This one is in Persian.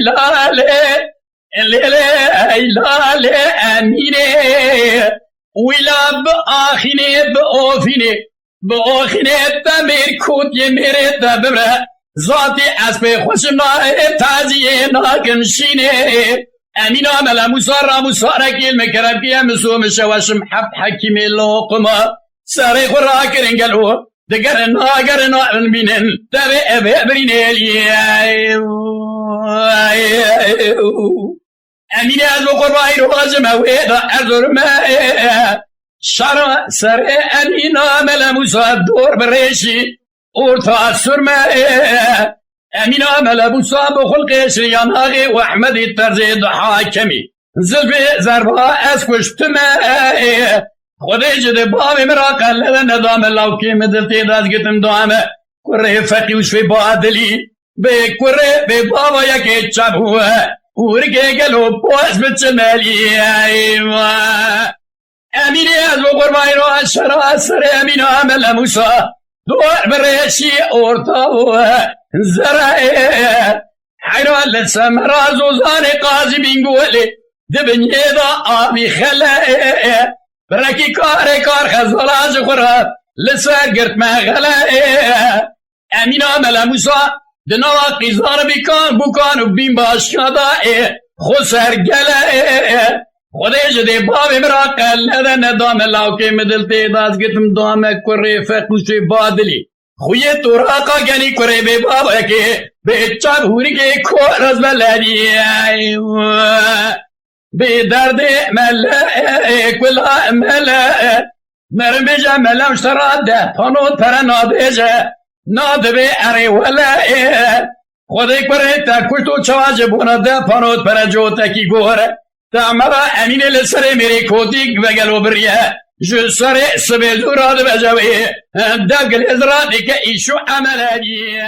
لاله لاله امینه ویلا بآخینه بآخینه تمیر کود یه میره تبره ذاتی اسب خوشم نایه تازیه ناکمشینه امین عمل موسى ركيل مكرم كيا مسوم شواشم حب حكيم اللقمة ساري خرا كرنجلو دقرنا بينن تبي برينيلي امين ازو قرباي روزم ويدا ازور ما شرع سر امين عمل موسى دور بريشي اورتا سرما امین عمل ابو صاحب خلق شریاناغی و احمد الترزی حاکمی زلفی زربا اسکشتم خودی جده بابی مرا قلد ندام لوکی مدلتی داز گتم دوامه کره فقی وشوی بادلی به کره به بابا یکی چبوه ورگه گلو پوز بچمالی امینی از و قربانی رو اشرا سر امین عمل موسا دور برشی اورتاوه زرعه حيران للسمرة زوزان قاضي بنقولي دبن يدا آبي خلائه بركي كار خزلاج خراب لسا قرت ما غلائه امين عمل موسى دنوا قزار بكان وبين باشكادائه خسر قلائه خودش دی بابی مرا قلد ندام لاوكي مدلتي داز قتم دامك كوري فقوشي بادلي خوی توراقا گنی کره به بابا که به چابوری که کورز بلدی به درد ملعه کلا ملعه مرمجه ملم شراده پانوت پر نادجه نادبه اره ولعه خودی کره تا کشتو چواج بونده پانوت پر جو تکی گوره تا مرا امین لسره میری کودیگ بگلو بریه جو سر سبیل راد بجوی دقل ازرادی که ایشو عمل هدیه